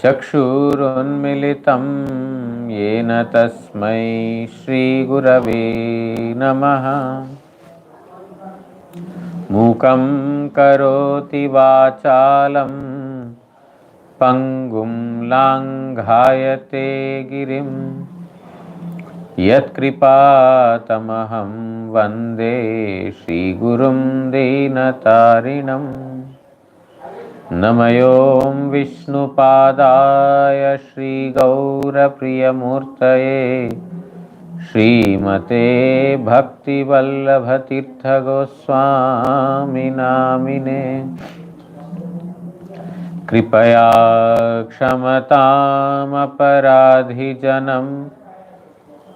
चक्षुरुन्मिलितं येन तस्मै श्रीगुरवे नमः। मूकं करोति वाचालं पङ्गुं लाङ्घायते गिरिं यत्कृपातमहं वन्दे श्रीगुरुं दीनतारिणम्। नमयों विष्णुपादाय श्रीगौरप्रियमूर्तये श्रीमते भक्तिवल्लभतीर्थगोस्वामिनामिने। कृपया क्षमतामपराधिजनं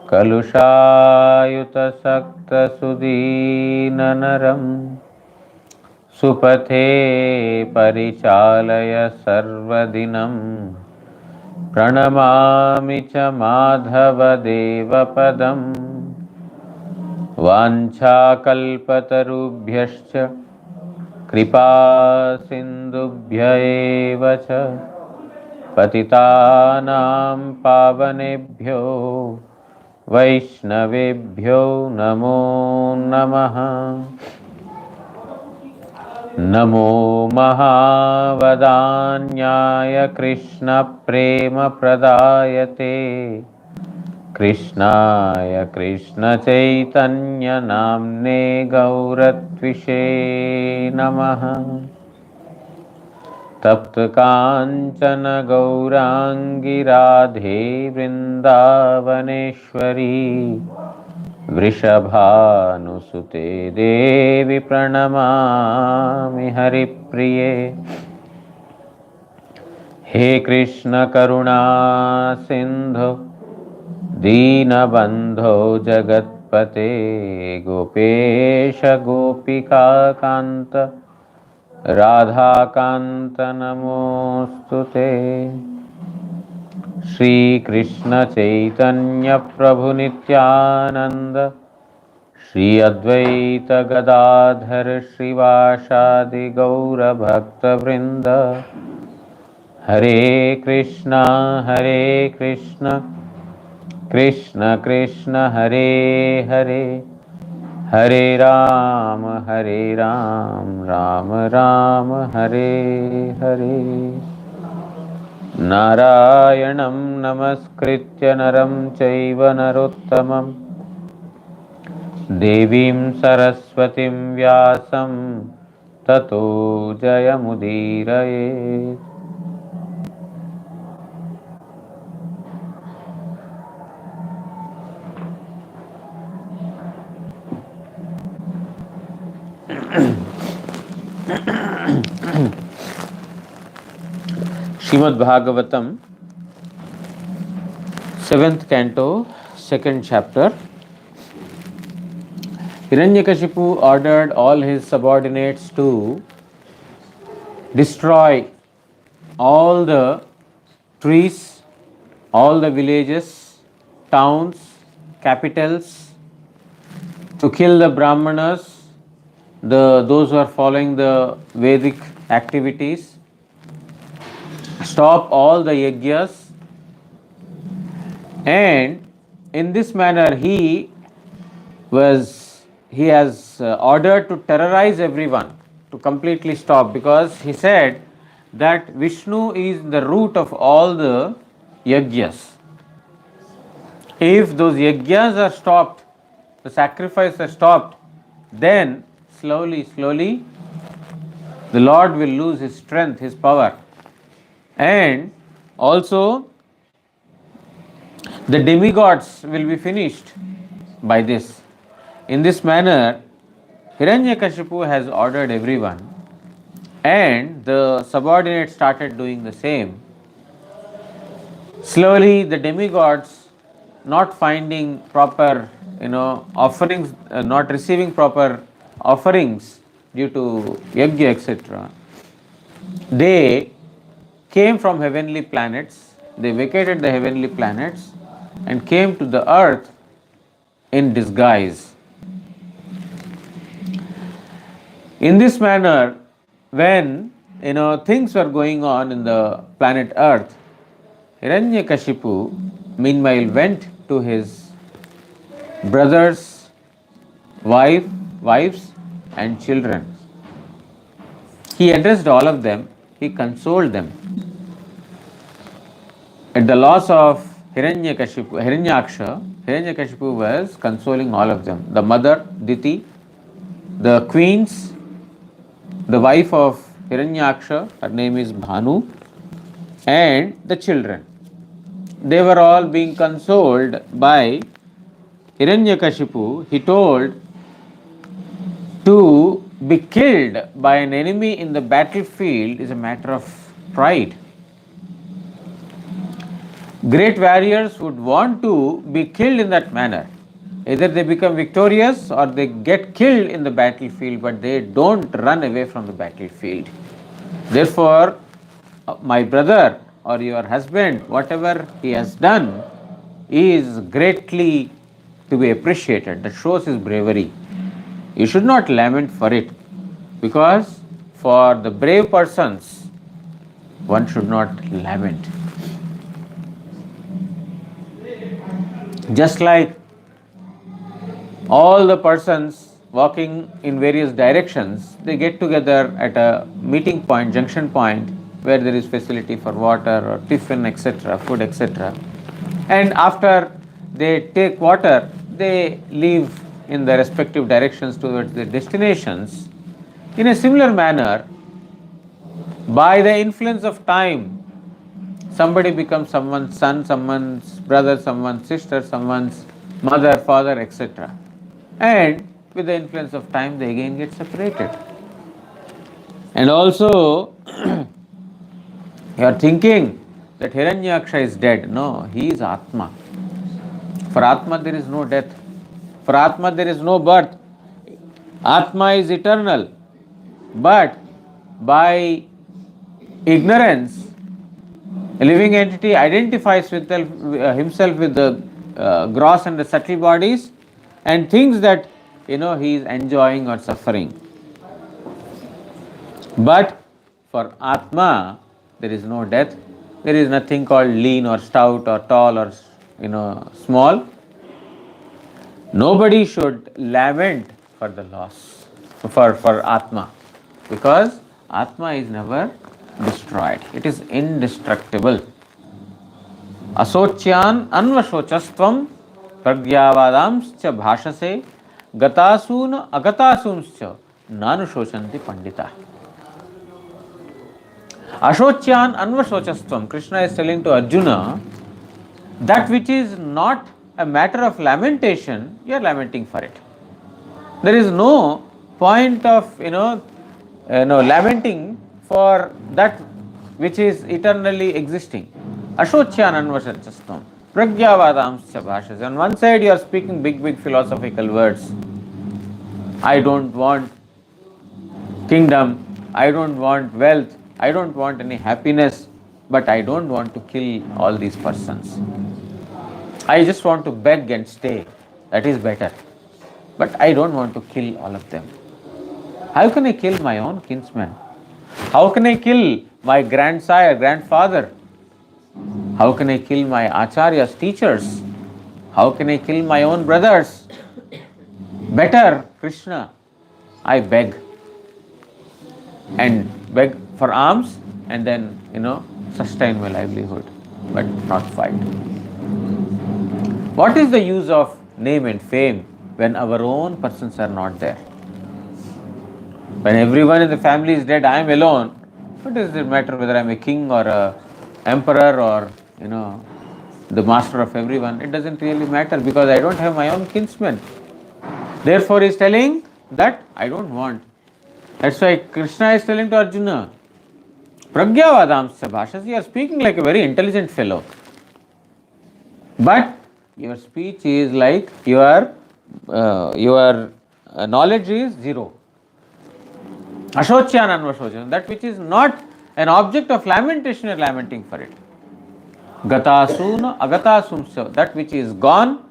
कलुषायुतसक्तसुदीननरम् सुपथे परिचालय सर्वदिनं। प्रणमामि च माधवदेवपदम्। वाञ्छाकल्पतरुभ्यश्च कृपा सिन्धुभ्य एव च पतितानां पावनेभ्यो वैष्णवेभ्यो नमो नमः। नमो महावदान्याय कृष्णप्रेमप्रदायते कृष्णाय कृष्णचैतन्यनाम्ने गौरत्विषे नमः। तप्तकाञ्चन गौराङ्गी राधे वृन्दावनेश्वरी वृषभानुसुते देवी प्रणमामि हरिप्रिये। हे कृष्ण करुणा सिन्धु दीनबन्धो जगत्पते गोपेश गोपिका कान्त राधाकान्त नमोऽस्तुते। श्री कृष्ण चैतन्य प्रभु नित्यानंद श्री अद्वैत गदाधर श्रीवासादि गौर भक्त वृंद। हरे कृष्ण कृष्ण कृष्ण हरे हरे, हरे राम राम राम हरे हरे। नारायणं नमस्कृत्य नरं चैव नरोत्तमं देवीं सरस्वतीं व्यासं ततो जयमुदीरयेत्। Srimad Bhagavatam, 7th canto, 2nd chapter. Hiranyakasipu ordered all his subordinates to destroy all the trees, all the villages, towns, capitals, to kill the Brahmanas, those who are following the Vedic activities, stop all the yajnas, and in this manner he has ordered to terrorize everyone, to completely stop, because he said that Vishnu is the root of all the yajnas. If those yajnas are stopped, the sacrifice are stopped, then slowly the Lord will lose his strength, his power, and also the demigods will be finished by this. In this manner, Hiranyakasipu has ordered everyone, and the subordinates started doing the same. Slowly the demigods, not finding proper offerings, not receiving proper offerings due to yajna, etc., they came from heavenly planets, they vacated the heavenly planets and came to the earth in disguise. In this manner, when things were going on in the planet Earth, Hiranyakashipu meanwhile went to his brothers, wives and children. He addressed all of them, he consoled them. At the loss of Hiranyaksha was consoling all of them. The mother, Diti, the queens, the wife of Hiranyaksha, her name is Bhanu, and the children. They were all being consoled by Hiranyakashipu. He told to be killed by an enemy in the battlefield is a matter of pride. Great warriors would want to be killed in that manner. Either they become victorious or they get killed in the battlefield, but they don't run away from the battlefield. Therefore, my brother or your husband, whatever he has done, is greatly to be appreciated. That shows his bravery. You should not lament for it, because for the brave persons, one should not lament. Just like all the persons walking in various directions, they get together at a meeting point, junction point, where there is facility for water or tiffin, etc., food, etc. And after they take water, they leave in the respective directions towards their destinations. In a similar manner, by the influence of time, somebody becomes someone's son, someone's brother, someone's sister, someone's mother, father, etc. And with the influence of time, they again get separated. And also, you are thinking that Hiranyaksha is dead. No, he is Atma. For Atma, there is no death. For Atma, there is no birth. Atma is eternal. But by ignorance, a living entity identifies with himself with the gross and the subtle bodies and thinks that he is enjoying or suffering. But for Atma, there is no death. There is nothing called lean or stout or tall or small. Nobody should lament for the loss for Atma, because Atma is never destroyed. It is indestructible. Asocyan anvashochastvam pragyavadamscha bhashase gatasuna agatasumscha nanushocanti pandita. Ashocyan anvashochastvam. Krishna is telling to Arjuna, that which is not a matter of lamentation, you are lamenting for it. There is no point of lamenting for that which is eternally existing. Ashocyan anvashochastvam pragyavadamscha bhashase. On one side you are speaking big philosophical words. I don't want kingdom, I don't want wealth, I don't want any happiness, but I don't want to kill all these persons. I just want to beg and stay. That is better. But I don't want to kill all of them. How can I kill my own kinsmen? How can I kill my grandsire, grandfather? How can I kill my acharyas, teachers? How can I kill my own brothers? Better, Krishna, I beg. And beg for alms and then, sustain my livelihood, but not fight. What is the use of name and fame when our own persons are not there? When everyone in the family is dead, I am alone. What does it matter whether I am a king or a emperor or, the master of everyone? It doesn't really matter, because I don't have my own kinsmen. Therefore, he is telling that I don't want. That's why Krishna is telling to Arjuna, Pragyavadamsya bhashase, you are speaking like a very intelligent fellow. But your speech is like your knowledge is zero. Ashocyan anvashocyan, that which is not an object of lamentation, you are lamenting for it. Gatasuna agatasumsya, that which is gone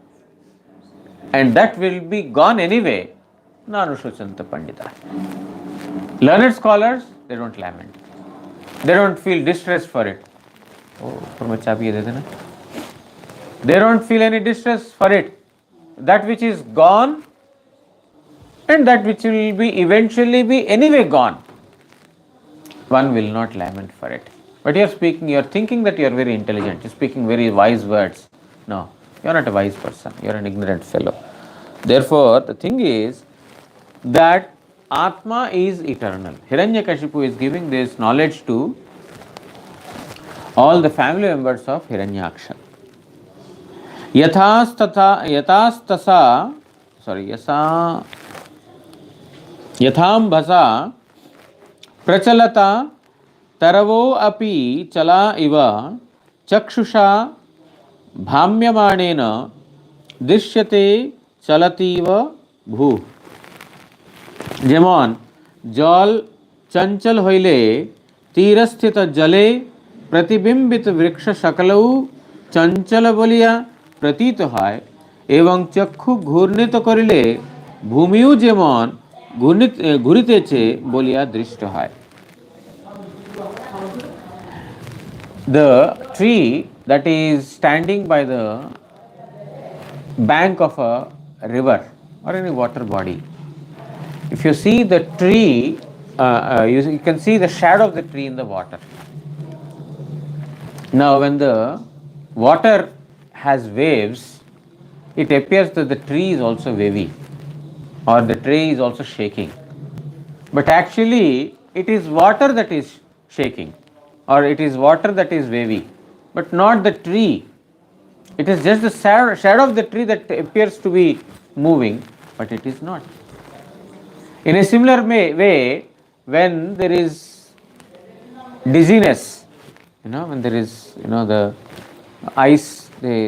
and that will be gone anyway, nanushochanta pandita. Learned scholars, they don't lament. They don't feel distressed for it. ऊपर में चाबी दे देना. They don't feel any distress for it. That which is gone and that which will be eventually be anyway gone, one will not lament for it. But you are speaking, you are thinking that you are very intelligent, you are speaking very wise words. No, you are not a wise person, you are an ignorant fellow. Therefore, the thing is that Atma is eternal. Hiranyakasipu is giving this knowledge to all the family members of Hiranyaksha. यथाम्भसा प्रचलता तरवो अपि चला इव चक्षुषा भाम्यमाणेन दृश्यते चलतीव भू. जेमन जल चंचल हইলে तीरस्थित जले प्रतिबिंबित वृक्ष सकलौ चंचल बलिया प्रतीत হয় এবং চক্ষু ঘূর্ণিত করিলে ভূমিও যেমন ঘুরিতেছে বলিয়া দৃষ্ট হয়. The tree that is standing by the bank of a river or any water body, if you see the tree, you can see the shadow of the tree in the water. Now when the water has waves, it appears that the tree is also wavy or the tree is also shaking. But actually it is water that is shaking or it is water that is wavy, but not the tree. It is just the shadow of the tree that appears to be moving, but it is not. In a similar way, when there is dizziness, when there is, the eyes, they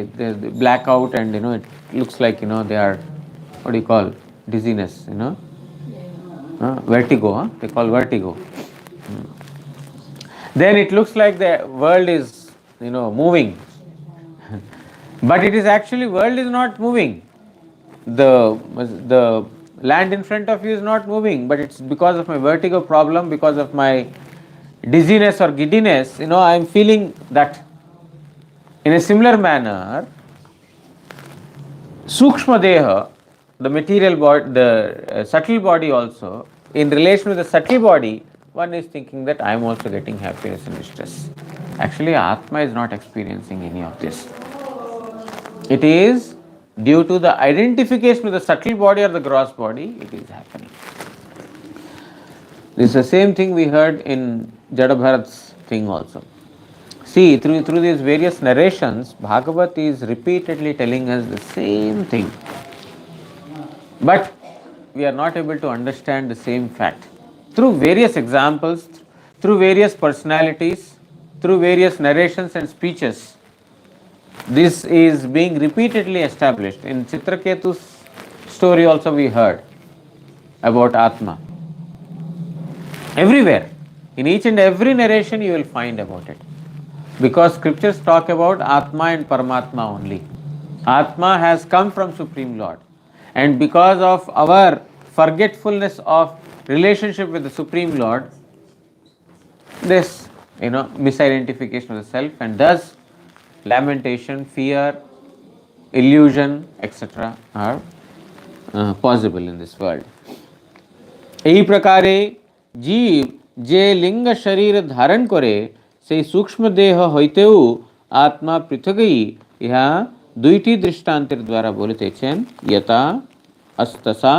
black out and, it looks like, they are, what do you call, dizziness, vertigo, they call vertigo. Then it looks like the world is, moving. But it is actually, world is not moving. The land in front of you is not moving, but it's because of my vertigo problem, because of my dizziness or giddiness, I am feeling that. In a similar manner, Sukshma Deha, the material body, the subtle body also, in relation with the subtle body, one is thinking that I am also getting happiness and distress. Actually, Atma is not experiencing any of this. It is due to the identification with the subtle body or the gross body, it is happening. This is the same thing we heard in Jadabharat's thing also. See, through these various narrations, Bhagavat is repeatedly telling us the same thing. But we are not able to understand the same fact. Through various examples, through various personalities, through various narrations and speeches, this is being repeatedly established. In Chitraketu's story also we heard about Atma. Everywhere, in each and every narration you will find about it. Because scriptures talk about Atma and Paramatma only. Atma has come from Supreme Lord. And because of our forgetfulness of relationship with the Supreme Lord, this, misidentification of the self, and thus lamentation, fear, illusion, etc. are possible in this world. এই প্রকারে জীব যে লিঙ্গ শরীর ধারণ করে সেই সূক্ষ্ম দেহ হইতেও আত্মা পৃথকই, ইহা দুইটি দৃষ্টান্তের দ্বারা বলিতেছেন, যথা অস্তসা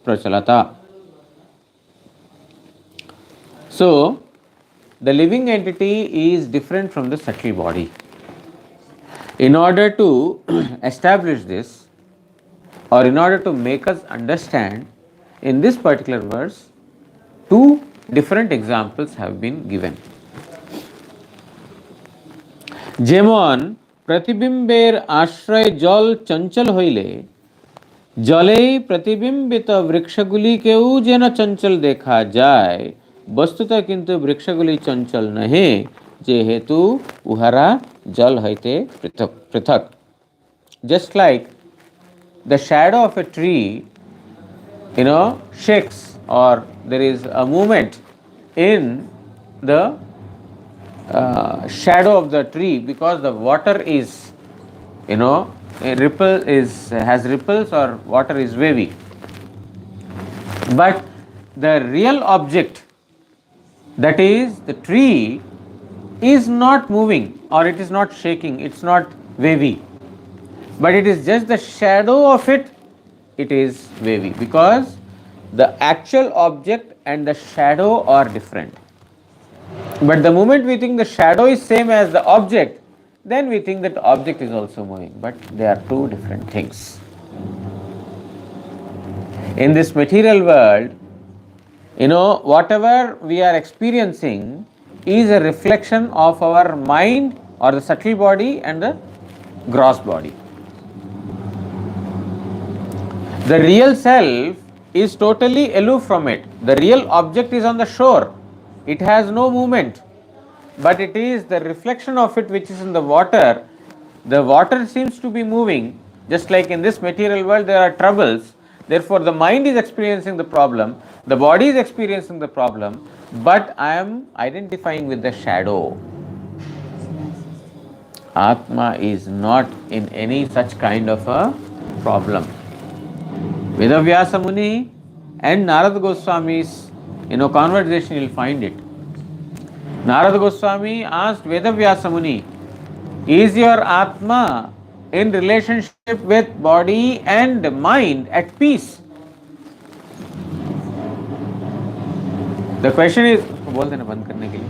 প্রচলতা. So, the living entity is different from the subtle body. In order to establish this, or in order to make us understand, in this particular verse, two different examples have been given. যেমন প্রতিবিম্বের আশ্রয় জল চঞ্চল হইলে জলেই প্রতিবিম্বিত বৃক্ষগুলিকেও যেন চঞ্চল দেখা যায়, বস্তুত কিন্তু বৃক্ষগুলি চঞ্চল নহে, যেহেতু উহারা জল হইতে পৃথক পৃথক. Just like the shadow of a tree, shakes, or there is a movement in the shadow of the tree, because the water is, a ripple is has ripples, or water is wavy. But the real object, that is the tree, is not moving, or it is not shaking, it's not wavy, but it is just the shadow of it. It is wavy because the actual object and the shadow are different. But the moment we think the shadow is same as the object, then we think that the object is also moving, but they are two different things. In this material world, whatever we are experiencing is a reflection of our mind, or the subtle body and the gross body. The real self is totally aloof from it. The real object is on the shore. It has no movement, but it is the reflection of it which is in the water. The water seems to be moving, just like in this material world there are troubles. Therefore, the mind is experiencing the problem, the body is experiencing the problem, but I am identifying with the shadow. Atma is not in any such kind of a problem. Vedavyasa Muni and Narada Goswami's conversation, you will find it. Narada Goswami asked Vedavyasa Muni, is your Atma in relationship with body and mind at peace? The question is, बोल देना बंद करने के लिए,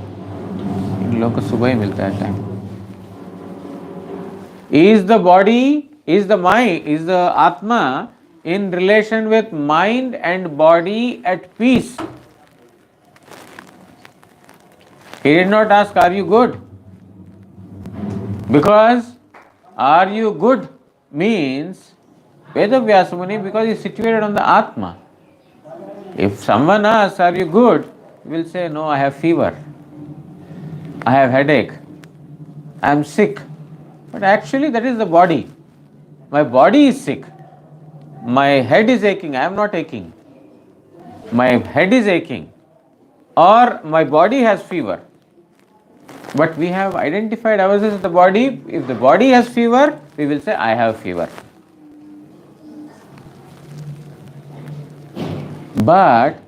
इन लोगों को सुबह ही मिलता है time. Is the body, is the mind, is the Atma in relation with mind and body at peace? He did not ask, are you good? Because are you good means Vedavyasa Muni, because he is situated on the Atma. If someone asks, are you good? He will say, no, I have fever, I have headache, I am sick. But actually that is the body. My body is sick. My head is aching, I am not aching. My head is aching, or my body has fever. But we have identified ourselves as the body. If the body has fever, we will say, I have fever. But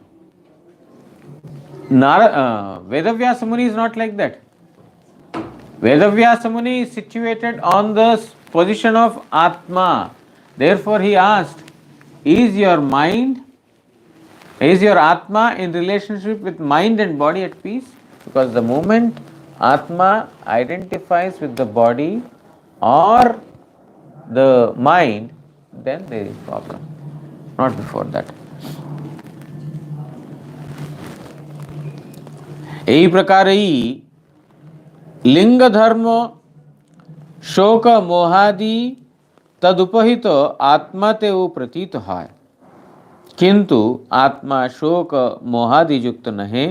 Vedavyasa Muni is not like that. Vedavyasa Muni is situated on the position of Atma. Therefore he asked, is your mind, is your Atma in relationship with mind and body at peace? Because the moment Atma identifies with the body or the mind, then there is problem. Not before that. এই প্রকারেই লিঙ্গ ধর্ম শোক মোহাদি তদুপহিত আত্মাতেও প্রতীত হয়, কিন্তু আত্মা শোক মোহাদি যুক্ত নহে,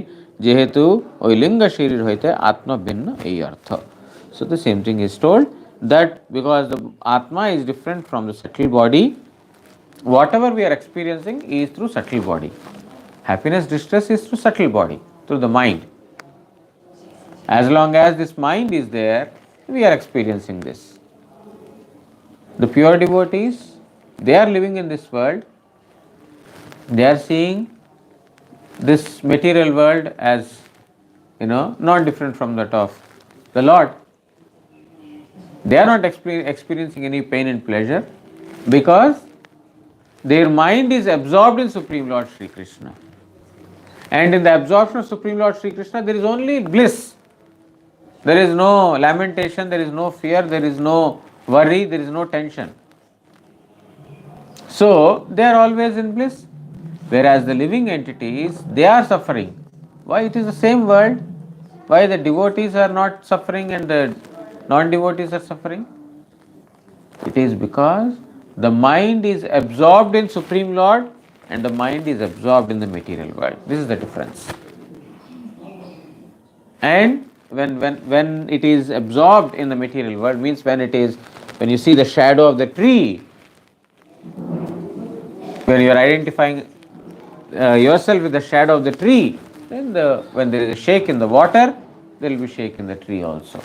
যেহেতু ওই লিঙ্গ শরীর হইতে আত্মা ভিন্ন, এই অর্থ. So the same thing is told, that because the Atma is different from the subtle body, whatever we are experiencing is through subtle body. Happiness, distress is through subtle body, through the mind. As long as this mind is there, we are experiencing this. The pure devotees, they are living in this world, they are seeing this material world as, not different from that of the Lord. They are not experiencing any pain and pleasure, because their mind is absorbed in Supreme Lord Sri Krishna. And in the absorption of Supreme Lord Sri Krishna, there is only bliss. There is no lamentation, there is no fear, there is no worry, there is no tension. So they are always in bliss. Whereas the living entities, they are suffering. Why? It is the same world. Why the devotees are not suffering and the non-devotees are suffering? It is because the mind is absorbed in Supreme Lord and the mind is absorbed in the material world. This is the difference. And when it is absorbed in the material world, means when you see the shadow of the tree, when you are identifying yourself with the shadow of the tree, then when there is a shake in the water, there will be shake in the tree also.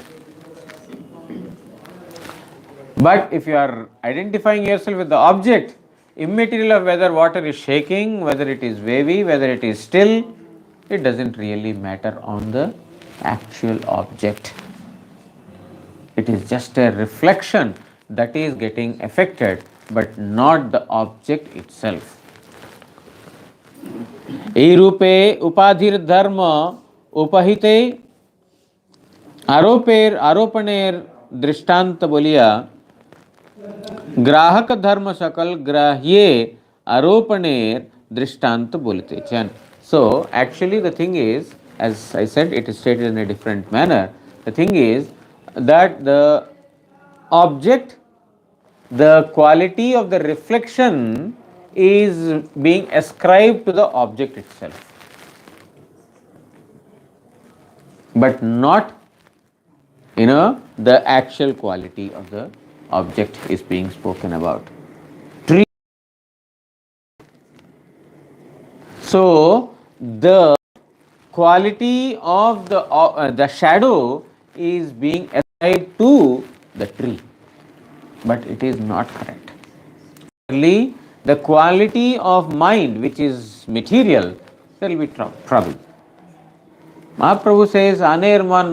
But if you are identifying yourself with the object, immaterial of whether water is shaking, whether it is wavy, whether it is still, it doesn't really matter on the actual object. It is just a reflection that is getting affected, but not the object itself. এই রূপে উপাধির ধর্ম উপহিতে আরোপণের দৃষ্টান্ত বলিয়া গ্রাহক ধর্ম সকল গ্রাহ্যে আরোপণের দৃষ্টান্ত বলিতেছেন. So actually the thing is, as I said, it is stated in a different manner. The thing is that the object, the quality of the reflection is being ascribed to the object itself, but not, the actual quality of the object is being spoken about. Tree. So the quality of the shadow is being ascribed to the tree, but it is not correct. Really, the quality of mind, which is material, there will be trouble. Mahaprabhu says, Aner man,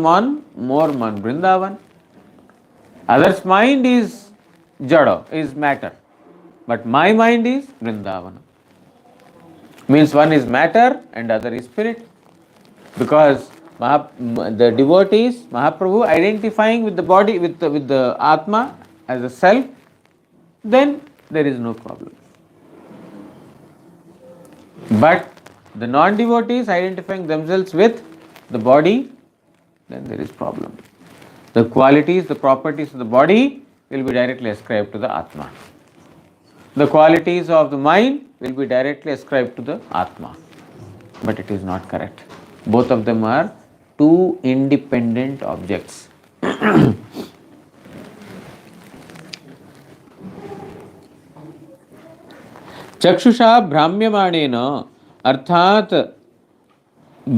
more man, Vrindavan. Others' mind is jada, is matter, but my mind is Vrindavana. Means one is matter and other is spirit. Because the devotees, Mahaprabhu identifying with the body, with the Atma as a self, then there is no problem. But the non-devotees identifying themselves with the body, then there is problem. The qualities, the properties of the body will be directly ascribed to the Atma. The qualities of the mind will be directly ascribed to the Atma. But it is not correct. Both of them are two independent objects. चक्षुषा भ्राम्यमाणेन अर्थात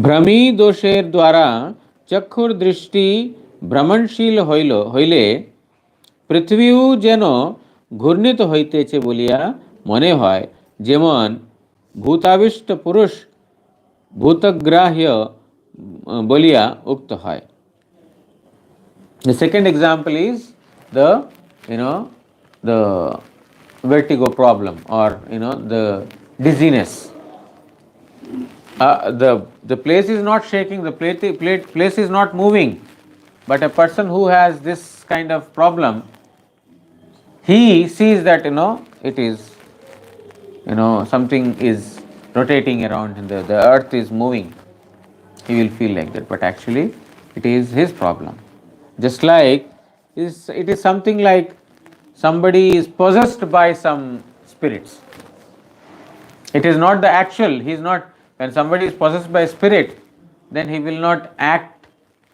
भ्रमी दोषेर द्वारा चक्षुर दृष्टि भ्रमणशील হইলে পৃথিবীও যেন ঘূর্ণিত হইতেছে বলিয়া মনে হয়, যেমন ভূতাবিষ্ট পুরুষ ভূতগ্রাহ্য বলিয়া উক্ত হয়. The second example is the vertigo problem, or the dizziness. The place is not shaking, the place is not moving, but a person who has this kind of problem, he sees that it is something is rotating around and the earth is moving. He will feel like that, but actually it is his problem. Just like it is something like somebody is possessed by some spirits. It is not the actual. He is not. When somebody is possessed by spirit, then he will not act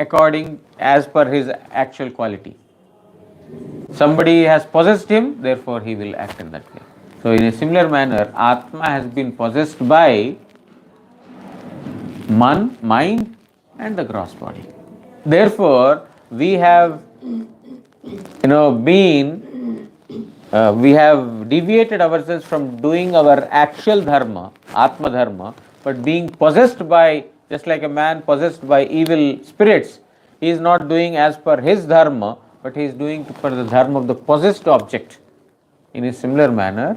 according as per his actual quality. Somebody has possessed him, therefore he will act in that way. So in a similar manner, Atma has been possessed by mind and the gross body. Therefore, we have we have deviated ourselves from doing our actual dharma, Atma dharma, but being possessed by, just like a man possessed by evil spirits, he is not doing as per his dharma, but he is doing per the dharma of the possessed object. In a similar manner,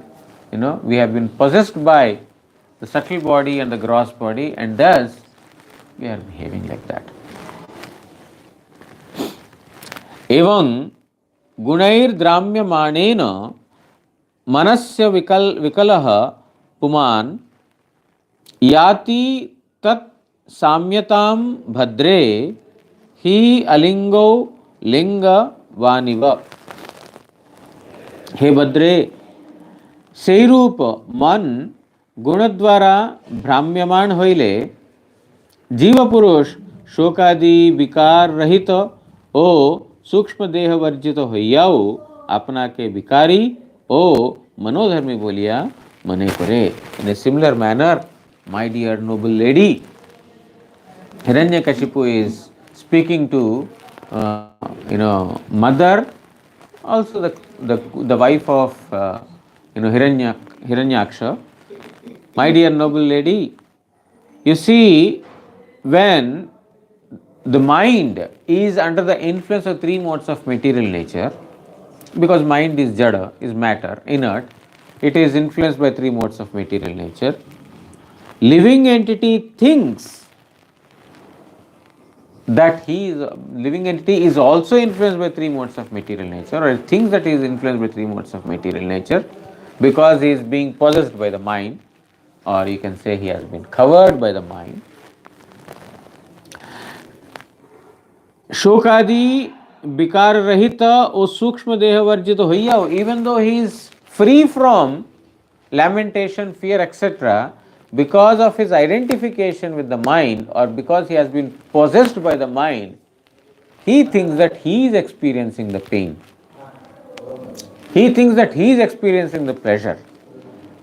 we have been possessed by the subtle body and the gross body, and thus we are behaving like that. Evam गुणैर द्राम्यमाणेन मनस्य विकलः पुमान् याति तत् साम्यतां भद्रे हि अलिंगो लिंगवानिव. हे भद्रे, সেই রূপ মন গুণ দ্বারা ভ্রাম্যমান হইলে জীবপুরুষ শোকাদি বিকার রহিত ও सूक्ष्म देह वर्जित হইয়াও আপনাকে বিকারী ও মনোধর্মী বলিয়া মনে করে. In a similar manner, my dear noble lady, Hiranyakasipu is speaking to mother, also the wife of Hiranyaksha. My dear noble lady, you see, when the mind is under the influence of three modes of material nature, because mind is jada, is matter, inert, it is influenced by three modes of material nature. Living entity thinks that he is living entity is also influenced by three modes of material nature, or it thinks that he is influenced by three modes of material nature because he is being possessed by the mind, or you can say he has been covered by the mind. शोकादि विकार रहित ओ सूक्ष्म देह वर्जित होइया, even though he is free from lamentation, fear, etc., because of his identification with the mind, or because he has been possessed by the mind, he thinks that he is experiencing the pain. He thinks that he is experiencing the pleasure.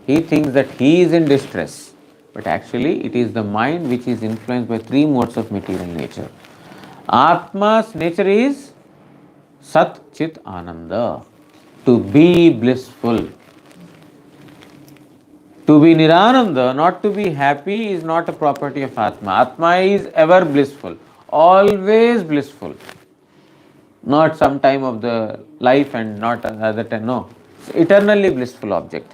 He thinks that he is in distress. But actually, it is the mind which is influenced by three modes of material nature. Atma's nature is Sat Chit Ananda, to be blissful. To be Nirananda, not to be happy, is not a property of Atma. Atma is ever blissful, always blissful. Not some time of the life and not another time, no. It's eternally blissful object.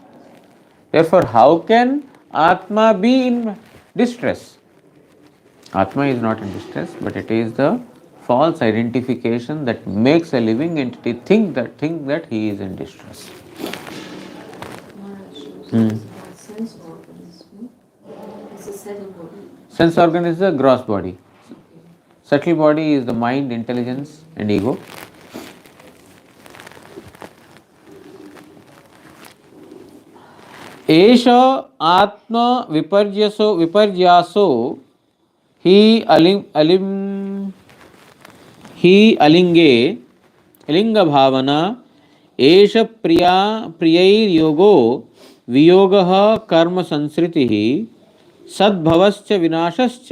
Therefore, how can Atma be in distress? Atma is not in distress, but it is the false identification that makes a living entity think that he is in distress. Sense organism is a subtle body. Sense organ is the gross body. Subtle body is the mind, intelligence, and ego. एष आत्म विपर्यासो ही अलिंगे लिंग भावना एष प्रियैर्योगो वियोगः कर्म संसृतिः सद्भवश्च विनाशश्च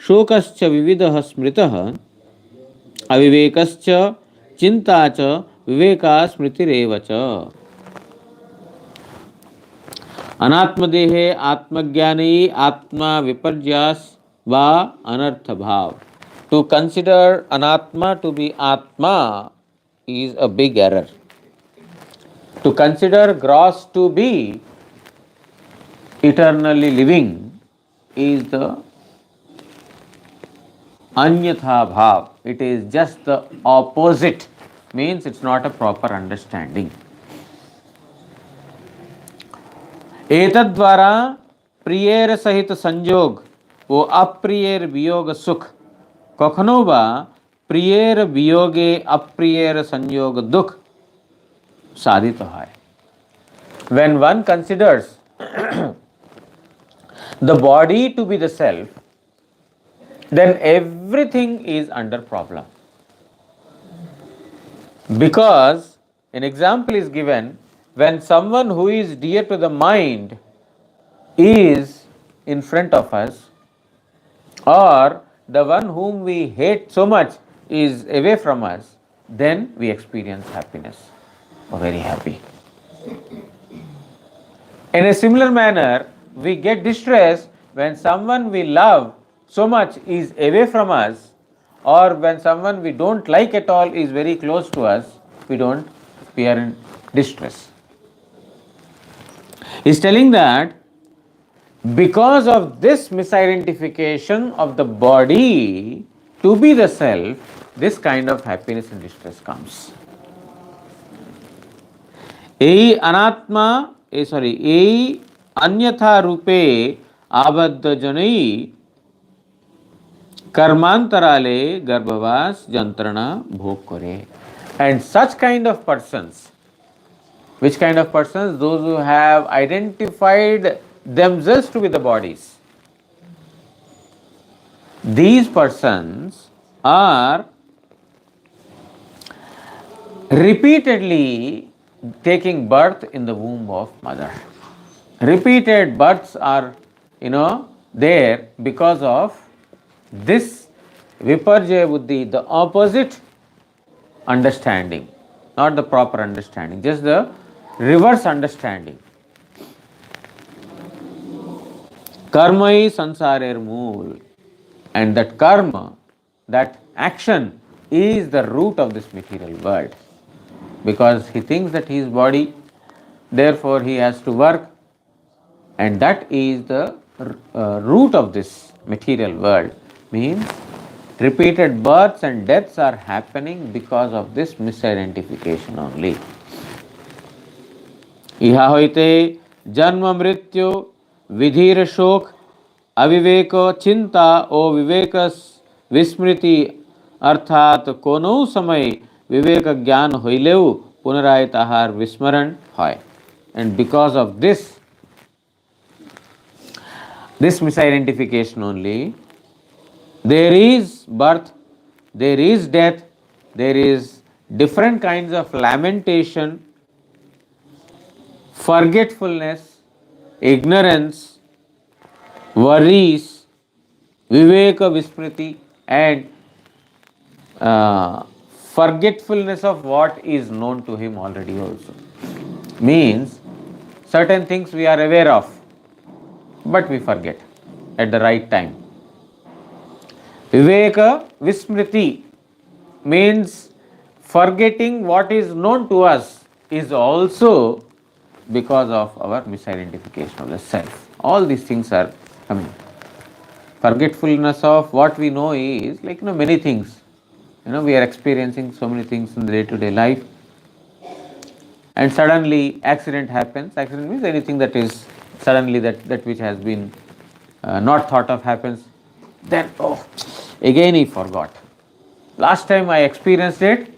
शोकश्च विविधः स्मृतः अविवेकश्च चिंता च विवेका स्मृतिरेव च। अनात्मदेहे आत्मज्ञानी आत्मा विपर्यास वा अनर्थ भाव. To consider anatma to be atma is a big error. To consider gross to be eternally living is the anyatha bhav. It is just the opposite. Means it's not a proper understanding. एतद्वारा प्रियेर सहित संयोग वो अप्रियेर वियोग सुख कखनो बा प्रियेर वियोगे अप्रियेर संयोग दुख साधित है. When one considers the body to be the self, then everything is under problem. Because an example is given, when someone who is dear to the mind is in front of us, or the one whom we hate so much is away from us, then we experience happiness, or very happy. In a similar manner, we get distress when someone we love so much is away from us, or when someone we don't like at all is very close to us, we are in distress. He's telling that because of this misidentification of the body to be the self, this kind of happiness and distress comes. এই अन्यथा रूपे आबद्ध जनई कर्मांतराले गर्भवास जंत्रणा भोग करे. And such kind of persons, which kind of persons? Those who have identified themselves to be the bodies. These persons are repeatedly taking birth in the womb of mother. Repeated births are, there because of this Viparjaya buddhi, the opposite understanding, not the proper understanding, just the reverse understanding. Karma is sansarer mool, and that karma, that action, is the root of this material world. Because he thinks that he is body, therefore he has to work, and that is the root of this material world. Means repeated births and deaths are happening because of this misidentification only. इहा होइते जन्म मृत्यु विधीर शोक अविवेक चिंता ओ विवेक विस्मृति अर्थात कोनो समय विवेक ज्ञान होइलेउ पुनराय ताहार विस्मरण होय. And because of this misidentification only, there is birth, there is death, there is different kinds of lamentation, forgetfulness, ignorance, worries, viveka vismriti, and forgetfulness of what is known to him already also. Means certain things we are aware of, but we forget at the right time. Viveka vismriti means forgetting what is known to us is also because of our misidentification of the self. All these things are coming. Forgetfulness of what we know is like many things. We are experiencing so many things in the day-to-day life, and suddenly accident happens. Accident means anything that is suddenly that which has been not thought of happens. Then again I forgot. Last time I experienced it,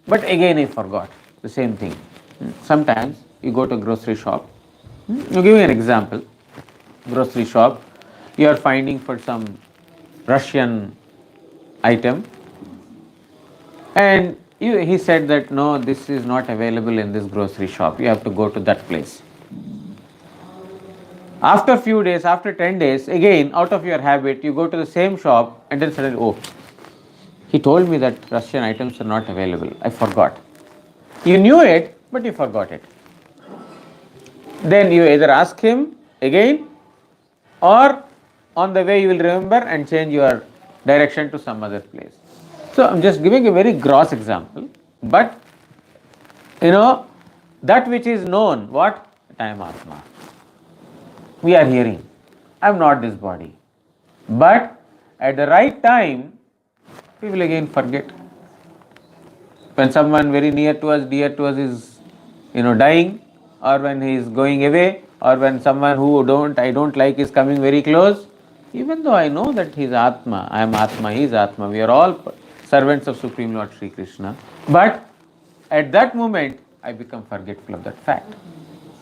but again I forgot the same thing. Sometimes you go to a grocery shop. I'll give you an example. Grocery shop, you are finding for some Russian item, and he said that no, this is not available in this grocery shop. You have to go to that place. After a few days, after 10 days, again out of your habit, you go to the same shop, and then suddenly, he told me that Russian items are not available. I forgot. You knew it, but you forgot it. Then you either ask him again, or on the way you will remember and change your direction to some other place. So I'm just giving a very gross example, but that which is known, what? I am Atma. We are hearing. I am not this body. But at the right time, we will again forget. When someone very near to us, dear to us is dying, or when he is going away, or when someone who I don't like is coming very close, even though I know that he is Atma, I am Atma, he is Atma, we are all servants of Supreme Lord Sri Krishna, but at that moment I become forgetful of that fact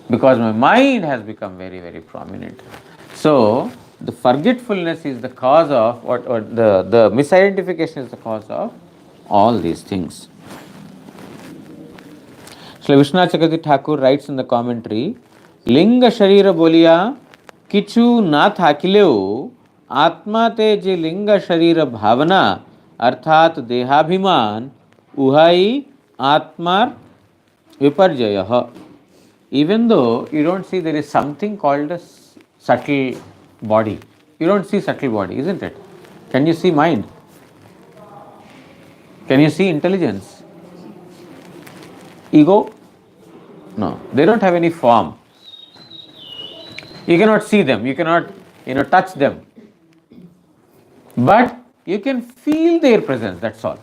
because my mind has become very, very prominent. So the forgetfulness is the cause of, or the misidentification is the cause of all these things. Shri Vishwanath Chakravarti Thakur writes in the commentary, Linga Sharira Bolia Kichu na thakileu Atma te je Linga Sharira Bhavana अर्थात देहाभिमान उहाई आत्मा viparjaya. Even though you don't see, there is something called a subtle body. You don't see subtle body, isn't it? Can you see mind? Can you see intelligence? Ego? No, they don't have any form. You cannot see them, you cannot touch them, but you can feel their presence, that's all.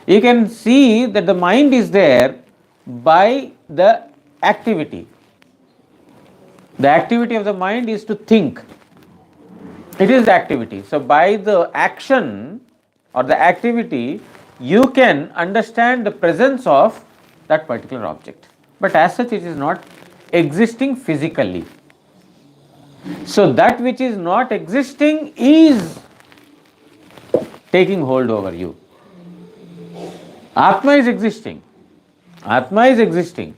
You can see that the mind is there by the activity. The activity of the mind is to think. It is the activity. So by the action or the activity, you can understand the presence of that particular object. But as such, it is not existing physically. So that which is not existing is taking hold over you. Atma is existing. Atma is existing.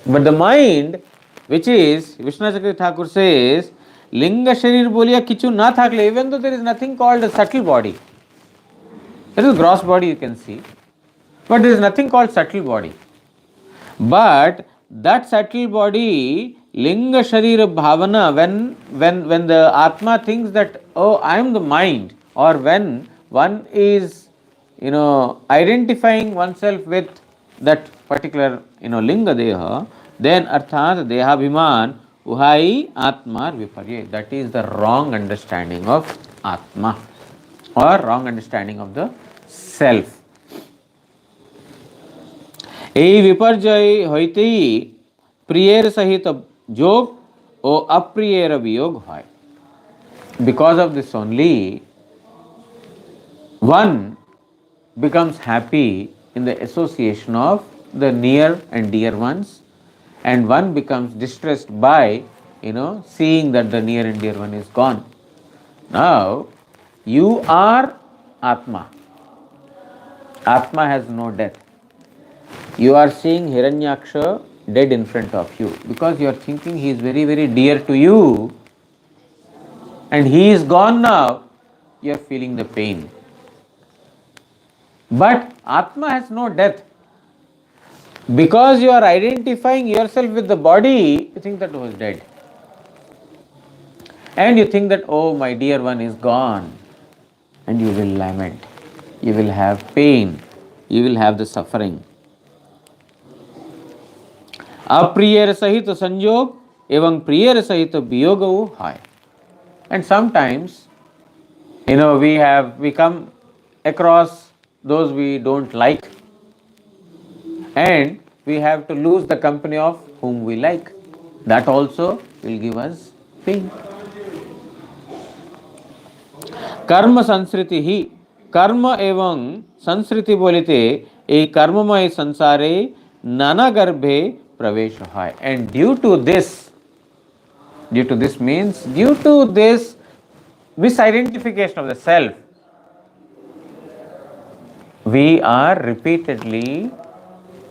But the mind, which is, Vishwanath Chakravarti Thakur says, লিঙ্গ শরীর বলিয়া কিছু না থাকলে, even though there is nothing called a subtle body, there is gross body you can see, but there is nothing called subtle body. But that subtle body, linga sharira bhavana, when the atma thinks that, oh, I am the mind, or when one is, identifying oneself with that particular, linga deha, then arthat dehabhiman uhai atma viparye. That is the wrong understanding of atma, or wrong understanding of the self. এই বিপর্যয় হইতেই প্রিয়ের সহিত যোগ ও অপ্রিয়ের বিয়োগ হয়। Because of this only, one becomes happy in the association of the near and dear ones, and one becomes distressed by, seeing that the near and dear one is gone. Now, you are Atma. Atma has no death. You are seeing Hiranyaksha dead in front of you because you are thinking he is very, very dear to you, and he is gone now. You are feeling the pain. But Atma has no death. Because you are identifying yourself with the body, you think that he is dead. And you think that, oh, my dear one is gone. And you will lament. You will have pain. You will have the suffering. अप्रियर सहित संयोग एवं prior सहित वियोग है. And sometimes, we come across those we don't like, and we have to lose the company of whom we like. That also will give us pain. कर्म संस्कृति ही, कर्म एवं संस्कृति बोलिते ए कर्ममय संसारे नाना गर्भे प्रवेश है. And due to this means due to this misidentification of the self, we are repeatedly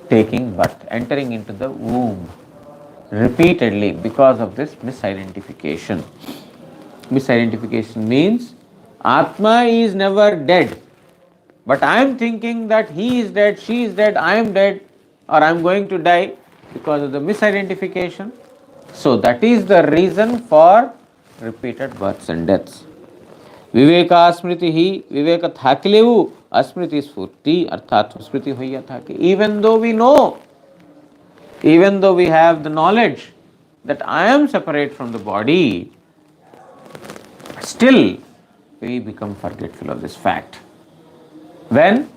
taking birth, entering into the womb repeatedly because of this misidentification. Misidentification means Atma is never dead, but I am thinking that he is dead, she is dead, I am dead, or I am going to die because of the misidentification. So that is the reason for repeated births and deaths. Viveka स्मृति ही, विवेक थाकलेऊ अस्मृति स्फूर्ति, अर्थात स्मृति होइया थाके. Even though we know, even though we have the knowledge that I am separate from the body, still we become forgetful of this fact. When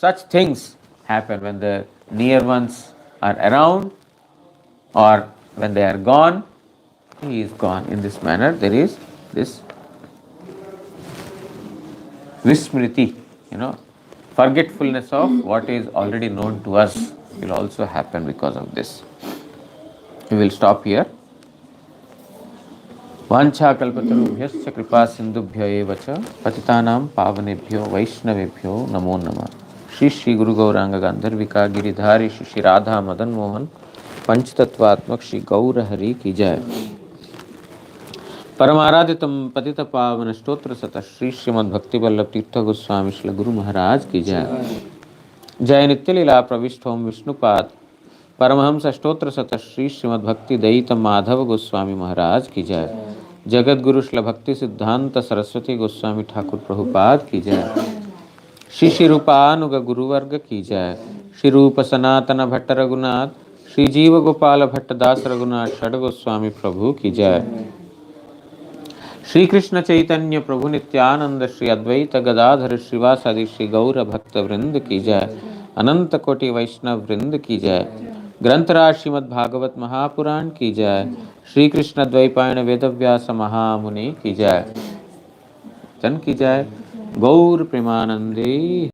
such things happen, when the near ones are around, or when they are gone, he is gone. In this manner, there is this vismriti, forgetfulness of what is already known to us will also happen because of this. We will stop here. वांछा कल्पतरुभ्यश्च कृपा सिंधुभ्यो एव च पतितानां पावनेभ्यो वैष्णवेभ्यो नमो नमः. श्री श्री गुरु गौरांग गांधर्विका गिरिधारी श्री श्री राधा मदन मोहन पंचतत्वात्मक श्री गौर हरि की जय. परमाराधितम पतित पावन स्तोत्र सत श्री श्रीमद् भक्ति वल्लभ तीर्थ गोस्वामी श्री गुरु महाराज की जय. जय नित्य लीला प्रविष्ट ओम विष्णुपाद परमहंस स्तोत्र सत श्री श्रीमद् भक्ति दयित माधव गोस्वामी महाराज की जय. जगत गुरु श्री भक्ति सिद्धांत सरस्वती गोस्वामी ठाकुर प्रभुपाद की जय. श्री श्री रूपानुग गुरुवर्ग की जय. श्री रूप सनातन भट्ट रघुनाथ, श्री जीव गोपाल भट्ट दास रघुनाथ षड गोस्वामी प्रभु की जय. श्री कृष्ण चैतन्य प्रभु नित्यानंद श्री अद्वैत गदाधर श्रीवासादि श्री गौर भक्त वृंद की जय. अनंत कोटि वैष्णव वृंद की जय. ग्रंथराज श्रीमद् भागवत महापुराण की जय. श्री कृष्ण द्वैपायन वेदव्यास महामुनि की जय. जन की जय. गौर प्रेमानंदे